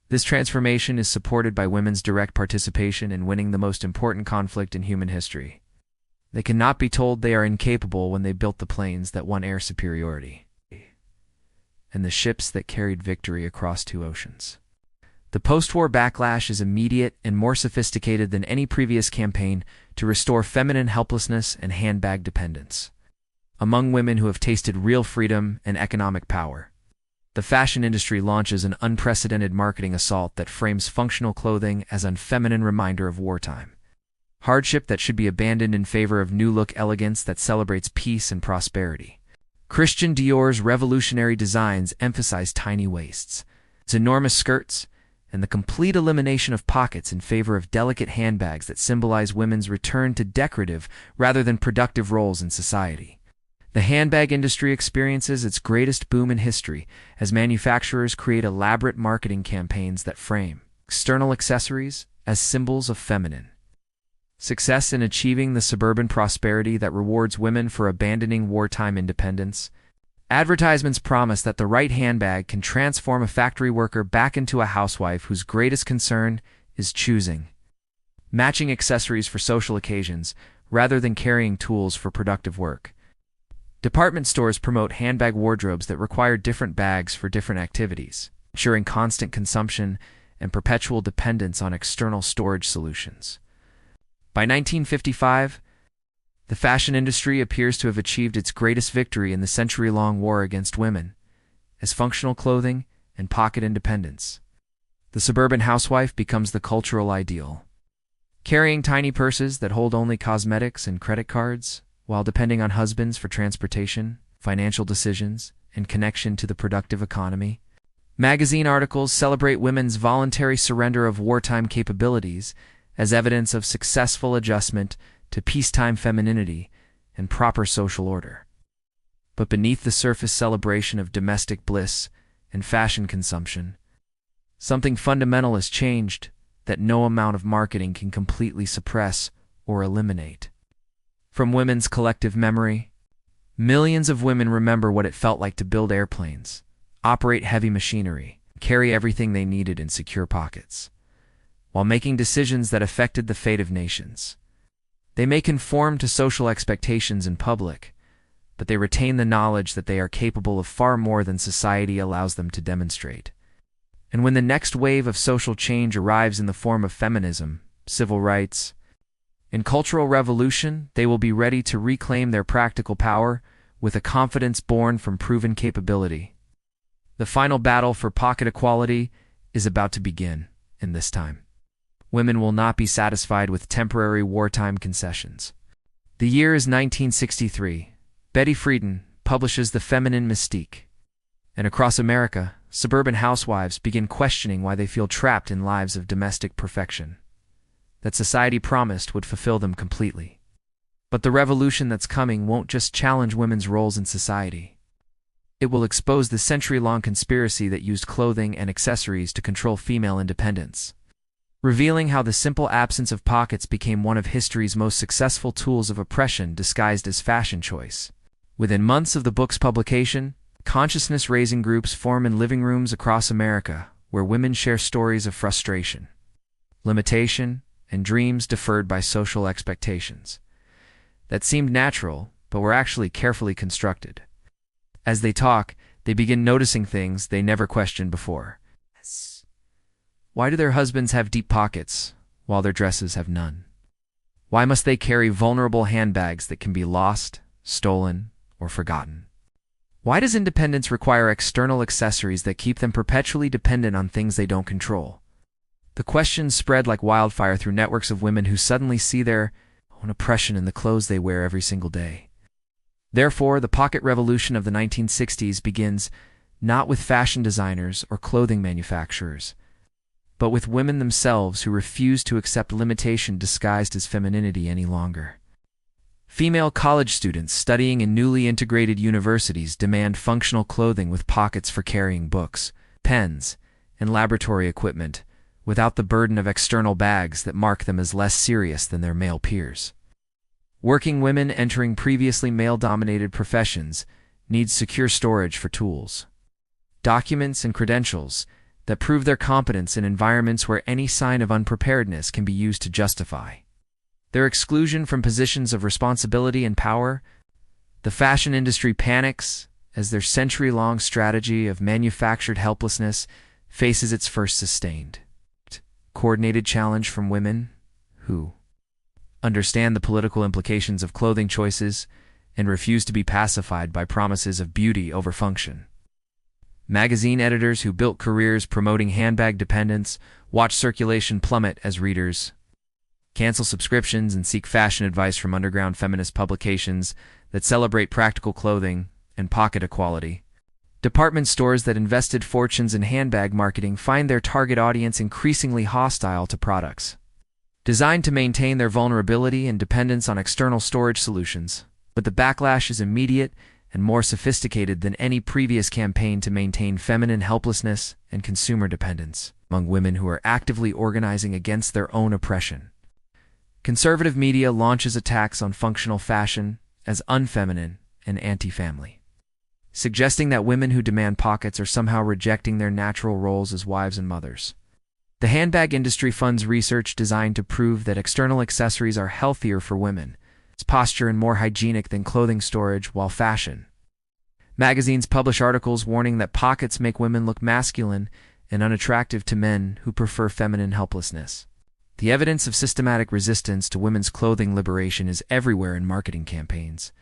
[SPEAKER 1] This transformation is supported by women's direct participation in winning the most important conflict in human history. They cannot be told they are incapable when they built the planes that won air superiority and the ships that carried victory across 2 oceans. The post-war backlash is immediate and more sophisticated than any previous campaign to restore feminine helplessness and handbag dependence. Among women who have tasted real freedom and economic power, the fashion industry launches an unprecedented marketing assault that frames functional clothing as an unfeminine reminder of wartime hardship that should be abandoned in favor of new-look elegance that celebrates peace and prosperity. Christian Dior's revolutionary designs emphasize tiny waists, its enormous skirts, and the complete elimination of pockets in favor of delicate handbags that symbolize women's return to decorative rather than productive roles in society. The handbag industry experiences its greatest boom in history as manufacturers create elaborate marketing campaigns that frame external accessories as symbols of feminine success in achieving the suburban prosperity that rewards women for abandoning wartime independence. Advertisements promise that the right handbag can transform a factory worker back into a housewife whose greatest concern is choosing matching accessories for social occasions rather than carrying tools for productive work. Department stores promote handbag wardrobes that require different bags for different activities, ensuring constant consumption and perpetual dependence on external storage solutions. By 1955, the fashion industry appears to have achieved its greatest victory in the century-long war against women, as functional clothing and pocket independence. The suburban housewife becomes the cultural ideal, carrying tiny purses that hold only cosmetics and credit cards, while depending on husbands for transportation, financial decisions, and connection to the productive economy. Magazine articles celebrate women's voluntary surrender of wartime capabilities as evidence of successful adjustment to peacetime femininity and proper social order. But beneath the surface celebration of domestic bliss and fashion consumption, something fundamental has changed that no amount of marketing can completely suppress or eliminate. From women's collective memory, millions of women remember what it felt like to build airplanes, operate heavy machinery, carry everything they needed in secure pockets, while making decisions that affected the fate of nations. They may conform to social expectations in public, but they retain the knowledge that they are capable of far more than society allows them to demonstrate. And when the next wave of social change arrives in the form of feminism, civil rights, and cultural revolution, they will be ready to reclaim their practical power with a confidence born from proven capability. The final battle for pocket equality is about to begin, and this time, women will not be satisfied with temporary wartime concessions. The year is 1963. Betty Friedan publishes The Feminine Mystique. And across America, suburban housewives begin questioning why they feel trapped in lives of domestic perfection that society promised would fulfill them completely. But the revolution that's coming won't just challenge women's roles in society. It will expose the century-long conspiracy that used clothing and accessories to control female independence, revealing how the simple absence of pockets became one of history's most successful tools of oppression disguised as fashion choice. Within months of the book's publication, consciousness-raising groups form in living rooms across America where women share stories of frustration, limitation, and dreams deferred by social expectations that seemed natural but were actually carefully constructed. As they talk, they begin noticing things they never questioned before. Why do their husbands have deep pockets while their dresses have none? Why must they carry vulnerable handbags that can be lost, stolen, or forgotten? Why does independence require external accessories that keep them perpetually dependent on things they don't control? The questions spread like wildfire through networks of women who suddenly see their own oppression in the clothes they wear every single day. Therefore, the pocket revolution of the 1960s begins not with fashion designers or clothing manufacturers, but with women themselves who refuse to accept limitation disguised as femininity any longer. Female college students studying in newly integrated universities demand functional clothing with pockets for carrying books, pens, and laboratory equipment, without the burden of external bags that mark them as less serious than their male peers. Working women entering previously male-dominated professions need secure storage for tools, documents, and credentials that prove their competence in environments where any sign of unpreparedness can be used to justify their exclusion from positions of responsibility and power. The fashion industry panics as their century-long strategy of manufactured helplessness faces its first sustained, coordinated challenge from women who understand the political implications of clothing choices and refuse to be pacified by promises of beauty over function. Magazine editors who built careers promoting handbag dependence watch circulation plummet as readers cancel subscriptions and seek fashion advice from underground feminist publications that celebrate practical clothing and pocket equality. Department stores that invested fortunes in handbag marketing find their target audience increasingly hostile to products designed to maintain their vulnerability and dependence on external storage solutions, but the backlash is immediate and more sophisticated than any previous campaign to maintain feminine helplessness and consumer dependence among women who are actively organizing against their own oppression. Conservative media launches attacks on functional fashion as unfeminine and anti-family, suggesting that women who demand pockets are somehow rejecting their natural roles as wives and mothers. The handbag industry funds research designed to prove that external accessories are healthier for women, posture and more hygienic than clothing storage while fashion. Magazines publish articles warning that pockets make women look masculine and unattractive to men who prefer feminine helplessness. The evidence of systematic resistance to women's clothing liberation is everywhere in marketing campaigns,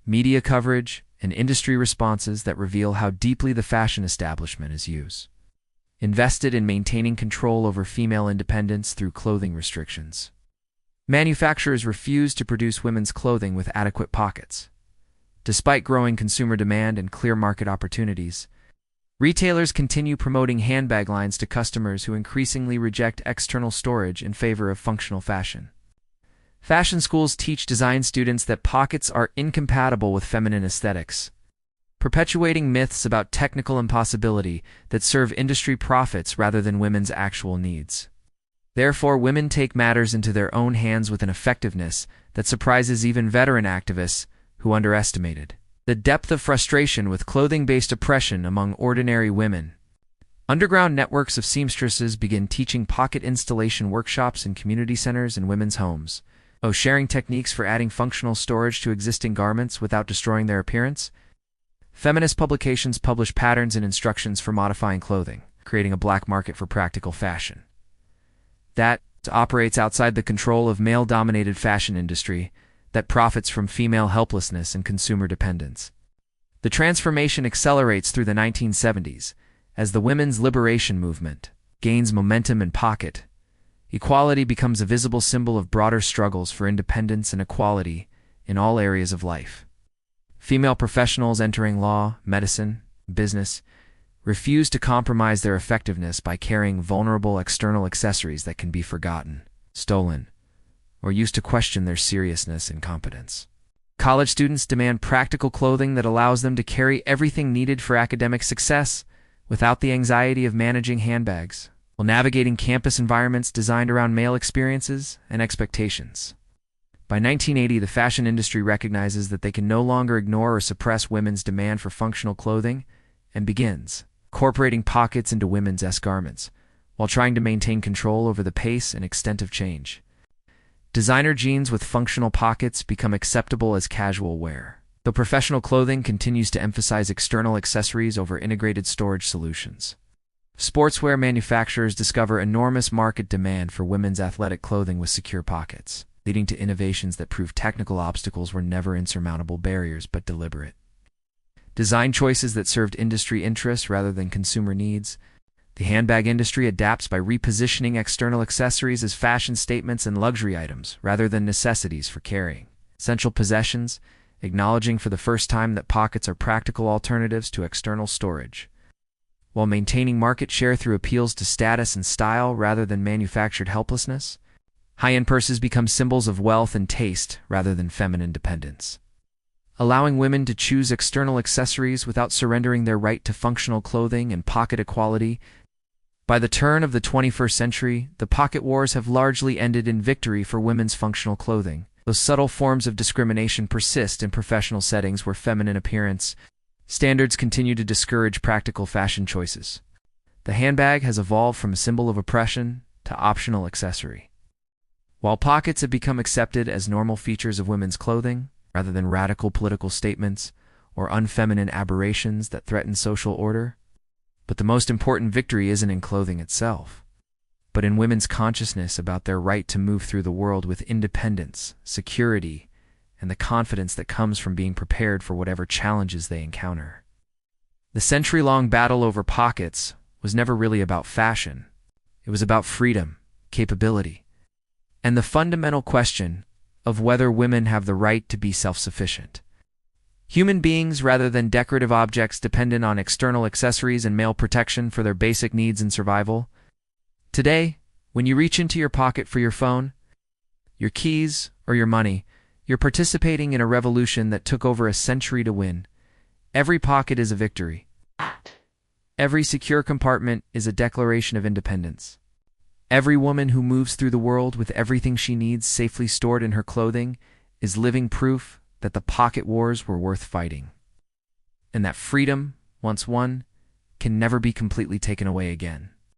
[SPEAKER 1] media coverage, and industry responses that reveal how deeply the fashion establishment is invested in maintaining control over female independence through clothing restrictions. Manufacturers refuse to produce women's clothing with adequate pockets. Despite growing consumer demand and clear market opportunities, retailers continue promoting handbag lines to customers who increasingly reject external storage in favor of functional fashion. Fashion schools teach design students that pockets are incompatible with feminine aesthetics, perpetuating myths about technical impossibility that serve industry profits rather than women's actual needs. Therefore, women take matters into their own hands with an effectiveness that surprises even veteran activists who underestimated the depth of frustration with clothing-based oppression among ordinary women. Underground networks of seamstresses begin teaching pocket installation workshops in community centers and women's homes, sharing techniques for adding functional storage to existing garments without destroying their appearance. Feminist publications publish patterns and instructions for modifying clothing, creating a black market for practical fashion that operates outside the control of male-dominated fashion industry that profits from female helplessness and consumer dependence. The transformation accelerates through the 1970s as the women's liberation movement gains momentum and pocket. Equality becomes a visible symbol of broader struggles for independence and equality in all areas of life. Female professionals entering law, medicine, business refuse to compromise their effectiveness by carrying vulnerable external accessories that can be forgotten, stolen, or used to question their seriousness and competence. College students demand practical clothing that allows them to carry everything needed for academic success without the anxiety of managing handbags, while navigating campus environments designed around male experiences and expectations. By 1980, the fashion industry recognizes that they can no longer ignore or suppress women's demand for functional clothing and begins incorporating pockets into women's garments, while trying to maintain control over the pace and extent of change. Designer jeans with functional pockets become acceptable as casual wear, though professional clothing continues to emphasize external accessories over integrated storage solutions. Sportswear manufacturers discover enormous market demand for women's athletic clothing with secure pockets, leading to innovations that prove technical obstacles were never insurmountable barriers but deliberate. Design choices that served industry interests rather than consumer needs. The handbag industry adapts by repositioning external accessories as fashion statements and luxury items rather than necessities for carrying essential possessions, acknowledging for the first time that pockets are practical alternatives to external storage, while maintaining market share through appeals to status and style rather than manufactured helplessness. High-end purses become symbols of wealth and taste rather than feminine dependence, allowing women to choose external accessories without surrendering their right to functional clothing and pocket equality. By the turn of the 21st century, the pocket wars have largely ended in victory for women's functional clothing, though subtle forms of discrimination persist in professional settings where feminine appearance standards continue to discourage practical fashion choices. The handbag has evolved from a symbol of oppression to optional accessory. While pockets have become accepted as normal features of women's clothing, rather than radical political statements or unfeminine aberrations that threaten social order, but the most important victory isn't in clothing itself, but in women's consciousness about their right to move through the world with independence, security, and the confidence that comes from being prepared for whatever challenges they encounter. The century-long battle over pockets was never really about fashion. It was about freedom, capability, and the fundamental question of whether women have the right to be self-sufficient. Human beings rather than decorative objects dependent on external accessories and male protection for their basic needs and survival. Today, when you reach into your pocket for your phone, your keys, or your money, you're participating in a revolution that took over a century to win. Every pocket is a victory. Every secure compartment is a declaration of independence. Every woman who moves through the world with everything she needs safely stored in her clothing is living proof that the pocket wars were worth fighting, and that freedom, once won, can never be completely taken away again.